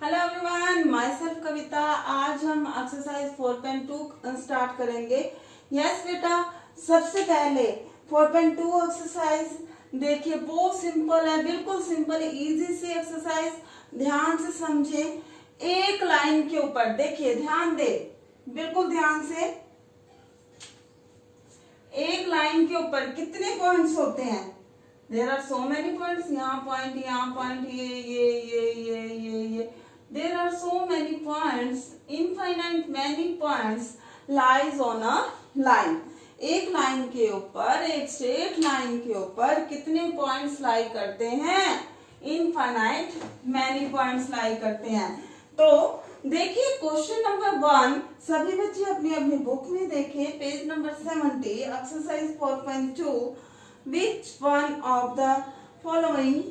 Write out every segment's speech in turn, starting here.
Hello everyone, my self कविता। आज हम exercise 4.2 start करेंगे। यस बेटा, सबसे पहले 4.2 एक्सरसाइज देखिए, बहुत सिंपल है, बिल्कुल सिंपल इजी सी एक्सरसाइज। ध्यान से समझे। एक लाइन के ऊपर देखिए, ध्यान दे, बिल्कुल ध्यान से। एक लाइन के ऊपर कितने पॉइंट्स होते हैं? There are so many points. यहाँ पॉइंट, ये। There are so many points, infinite many points lies on a line. एक लाइन के ऊपर, एक स्ट्रेट लाइन के ऊपर कितने पॉइंट्स लाई करते हैं? इनफाइनाइट मैनी पॉइंट्स लाई करते हैं। तो देखिए क्वेश्चन नंबर 1, सभी बच्चे अपनी अपनी बुक में देखें, page number 70, exercise 4.2। Which one of the following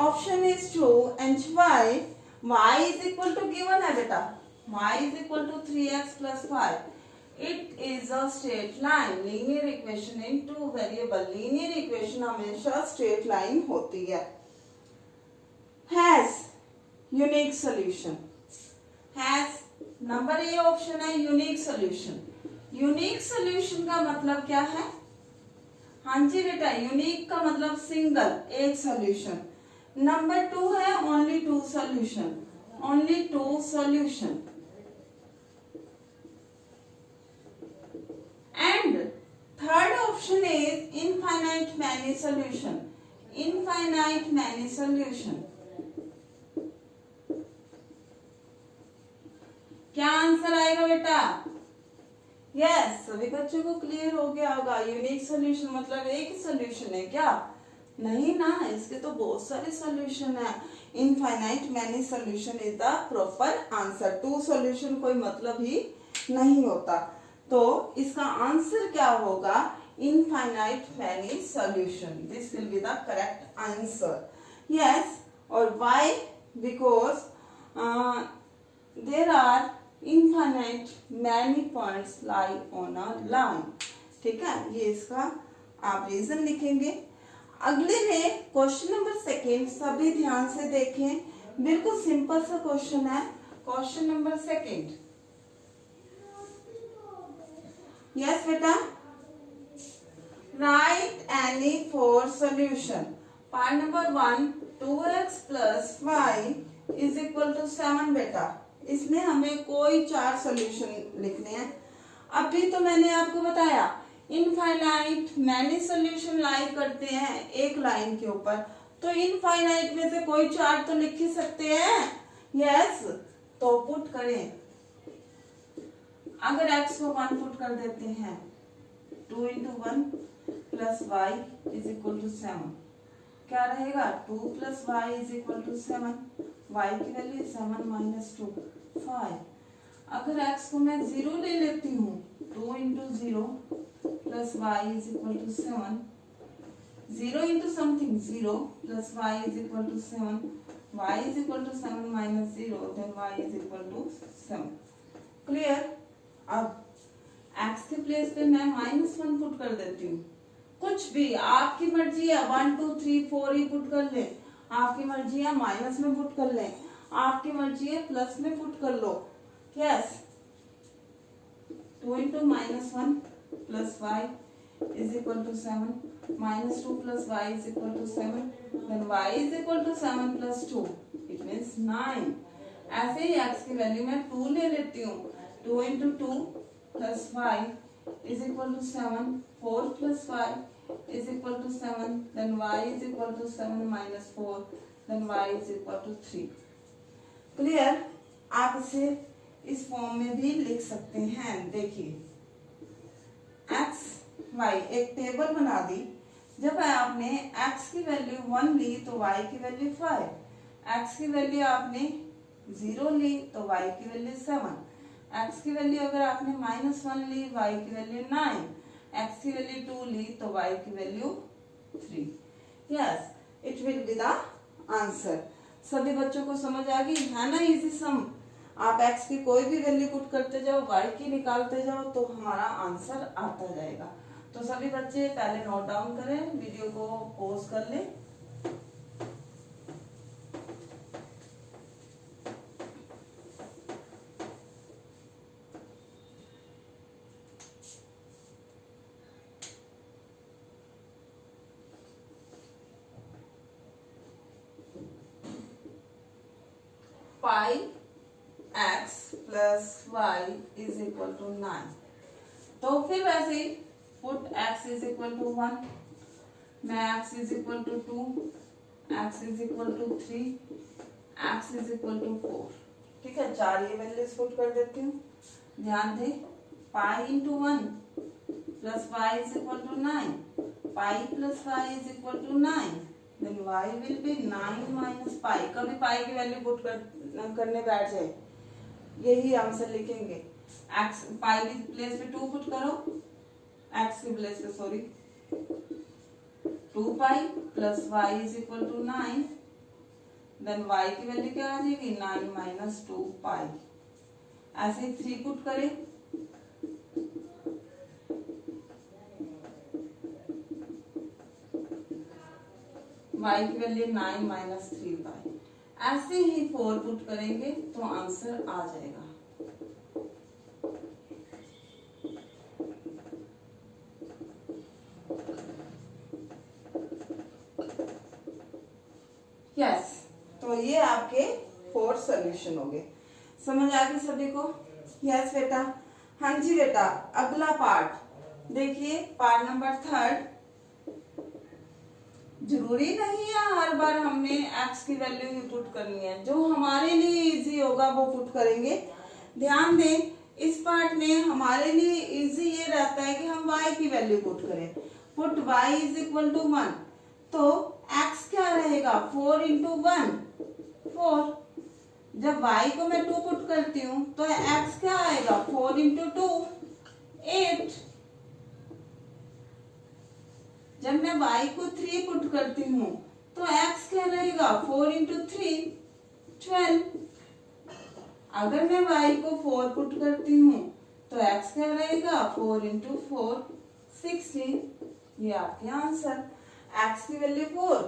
option is true and why? Y is equal to given है बेटा, y is equal to 3x plus 5. It is a straight line. Linear equation in two variable. Linear equation हमेशा straight line होती है। Has unique solution. Has number A option है unique solution. Unique solution का मतलब क्या है? हाँ जी बेटा, यूनिक का मतलब सिंगल, एक सोल्यूशन। नंबर 2 है only two solution, only two solution. And third option is infinite many solution, infinite many solution. क्या आंसर आएगा बेटा? यस, सभी बच्चों को क्लियर हो गया होगा। यूनिक सॉल्यूशन मतलब एक ही सॉल्यूशन है क्या? नहीं ना, इसके तो बहुत सारे सॉल्यूशन है। Infinite many solution is the proper answer. Two solution कोई मतलब ही नहीं होता। तो इसका आंसर क्या होगा? Infinite many solution. This will be the correct answer. Yes, और why? Because there are infinite many points lie on a line. ठीक है, ये इसका आप रीजन लिखेंगे। अगले में क्वेश्चन नंबर 2, सभी ध्यान से देखें, बिल्कुल सिंपल सा क्वेश्चन है। Question number 2। यस बेटा, write any 4 solution. Part number 1, 2x plus y is equal to 7 बेटा। इसमें हमें कोई 4 सॉल्यूशन लिखने हैं। अभी तो मैंने आपको बताया इनफाइनाइट मैनी सॉल्यूशन लाई करते हैं एक लाइन के ऊपर, तो इनफाइनाइट में से कोई 4 तो लिख ही सकते हैं। यस, तो पुट करें। अगर x को 1 पुट कर देते हैं, 2 into 1 plus y is equal to 7, क्या रहेगा? 2 plus y is equal to 7, y की वैल्यू 7 minus 2 5। अगर x को मैं 0 ले लेती हूँ, 2 into 0 plus y is equal to 7, 0 into something 0 plus y is equal to 7, y is equal to 7 minus 0, then y is equal to 7। Clear? अब x के place पे मैं -1 पुट कर देती हूँ। कुछ भी आपकी मर्जी है, 1 2 3 4 ही पुट कर ले, आपकी मर्जी है माइनस में पुट कर ले, आपकी मर्जी है प्लस में पुट कर लो। Yes, 2 into -1 plus y is equal to 7, minus 2 plus y is equal to 7, then y is equal to 7 plus 2, it means 9। ऐसे ही x की वैल्यू मैं 2 ले लेती हूँ, 2 into 2 plus y is equal to 7, 4 plus y is equal to 7, then y is equal to 7 minus 4, then y is equal to 3। Clear? आप इसे इस form में भी लिख सकते हैं। देखिए, x y एक टेबल बना दी। जब आपने x की वैल्यू 1 ली तो y की वैल्यू 5, x की वैल्यू आपने 0 ली तो y की वैल्यू 7, x की वैल्यू अगर आपने -1 ली, y की वैल्यू 9, x की वैल्यू 2 ली तो y की value 3। Yes, it will be the answer. सभी बच्चों को समझ आ गई है ना? इजी सम। आप x की कोई भी वैल्यू पुट करते जाओ, y की निकालते जाओ, तो हमारा आंसर आता जाएगा। तो सभी बच्चे पहले नोट डाउन करें, वीडियो को पॉज कर लें। Pi x plus y is equal to 9। तो फिर वैसे ही put x is equal to 1, मैं x is equal to 2, x is equal to 3, x is equal to 4। ठीक है, 4 ये वैल्यूज पुट कर देती हूँ। ध्यान दे, pi into 1 plus y is equal to 9, pi plus y is equal to 9, then y will be 9 minus pi. कभी pi की वैल्यू पुट करने बैठ जाए, यही आंसर लिखेंगे। x पाई की प्लेस पे 2 पुट करो, x की प्लेस पे sorry 2 pi plus y is equal to 9, then y की वैल्यू क्या आ जाएगी 9 माइनस 2 पाई। ऐसे ही 3 पुट करें, y की वैल्यू 9 माइनस 3 पाई। ऐसे ही 4 पुट करेंगे तो आंसर आ जाएगा। यस, तो ये आपके 4 सॉल्यूशन हो गए। समझ आ गई सभी को? यस बेटा। हाँ जी बेटा, अगला पार्ट देखिए, पार्ट नंबर 3। जरूरी नहीं है हर बार हमने x की वैल्यू ही पुट करनी है, जो हमारे लिए इजी होगा वो पुट करेंगे। ध्यान दें, इस पार्ट में हमारे लिए इजी ये रहता है कि हम y की वैल्यू पुट करें। Put y is equal to 1, तो x क्या रहेगा 4 इंटू 1 4। जब y को मैं 2 पुट करती हूँ तो x क्या आएगा 4 इंटू 2 8। जब मैं y को 3 पुट करती हूँ तो x क्या रहेगा 4 इंटू 3 12। अगर मैं y को 4 पुट करती हूँ तो x क्या रहेगा 4 इंटू 4 16। ये आपके आंसर, x की वैल्यू 4।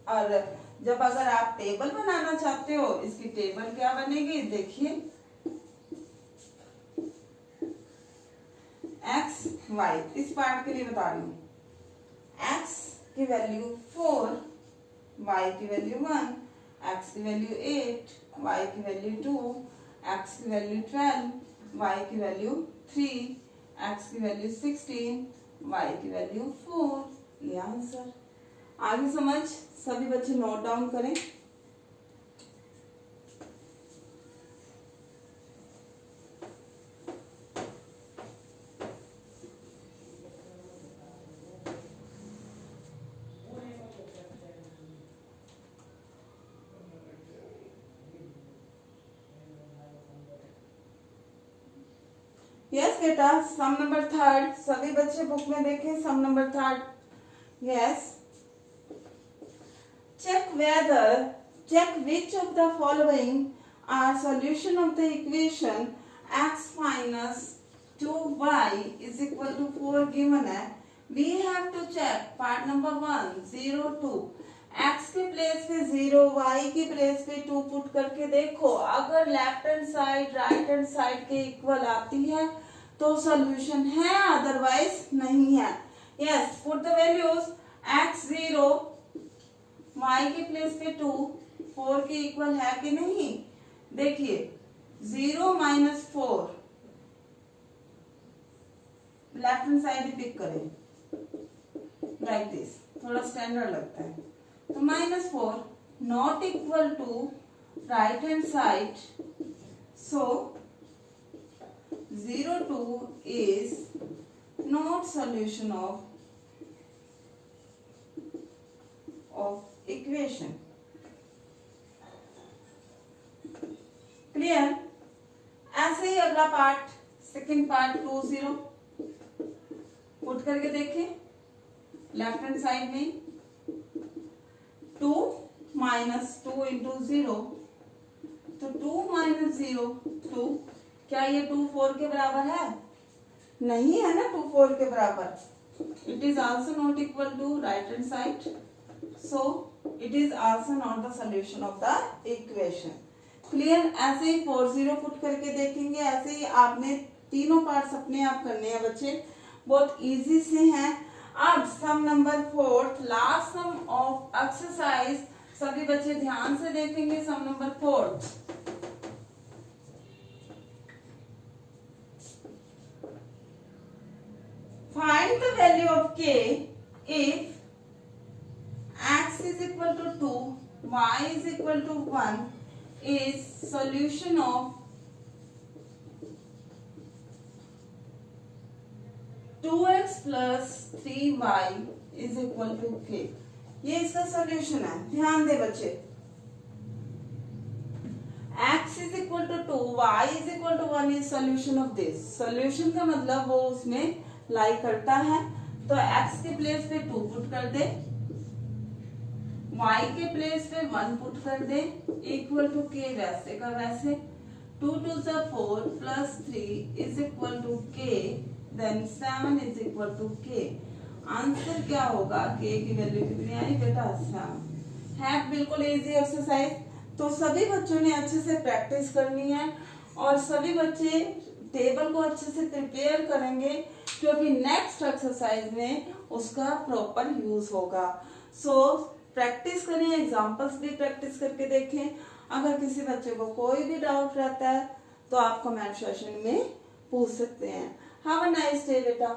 और जब अगर आप टेबल बनाना चाहते हो, इसकी टेबल क्या बनेगी देखिए, x y, इस पार्ट के लिए बता रही हूँ। x की वैल्यू 4, y की वैल्यू 1, x की वैल्यू 8, y की वैल्यू 2, x की वैल्यू 12, y की वैल्यू 3, x की वैल्यू 16, y की वैल्यू 4। ये आंसर। आगे समझ, सभी बच्चे नोट डाउन करें। यस बेटा, सम नंबर 3, सभी बच्चे बुक में देखें sum number 3। Yes, check which of the following are solution of the equation x minus 2y is equal to 4 given है। We have to check part number 1 0 2। x के place पे 0, y की place पे 2 put करके देखो, अगर left hand side right hand side के equal आती है तो सॉल्यूशन है, अदरवाइज नहीं है। Yes, put the values x 0, y के प्लेस पे 2 4 के इक्वल है कि नहीं। देखिए 0 minus 4, left hand side pick करें लाइक दिस, थोड़ा स्टैंडर्ड लगता है। तो -4 not equal to right hand side, so 0 2 is not solution of equation. Clear? ऐसे ही अगला पार्ट, सेकंड पार्ट 2 0 पुट करके देखें। लेफ्ट हैंड साइड में 2 माइनस 2 इंटू 0, तो 2 माइनस 0 2। क्या ये 2 4 के बराबर है? नहीं है ना, 2 4 के बराबर। It is also not equal to right hand side, so it is also not the solution of the equation। Clear? ऐसे ही 4 0 पुट करके देखेंगे। ऐसे ही आपने तीनों पार्ट्स अपने आप करने हैं बच्चे, बहुत इजी से हैं। अब sum number 4, last sum of exercise, सभी बच्चे ध्यान से देखेंगे। Sum number 4, value of k if x is equal to 2, y is equal to 1 is solution of 2x plus 3y is equal to k. ये इसका सॉल्यूशन है. ध्यान दे बच्चे. x is equal to 2, y is equal to 1 is solution of this. Solution का मतलब वो उसमें लाई करता है. तो x के प्लेस पे 2 पुट कर दे, y के प्लेस पे 1 पुट कर दे, इक्वल टू k वैसे का वैसे. 2 to the 4 plus 3 is equal to k, then 7 is equal to k. Answer क्या होगा? k की वैल्यू कितनी आई बेटा? 7 है. बिल्कुल इजी एक्सरसाइज. तो सभी बच्चों ने अच्छे से प्रैक्टिस करनी है और सभी बच्चे टेबल को अच्छे से प्रिपेयर करेंगे क्योंकि नेक्स्ट एक्सरसाइज में उसका प्रॉपर यूज होगा. सो प्रैक्टिस करें, एग्जांपल्स भी प्रैक्टिस करके देखें. अगर किसी बच्चे को कोई भी डाउट रहता है तो आप कमेंट सेक्शन में पूछ सकते हैं. हैव अ नाइस डे बेटा.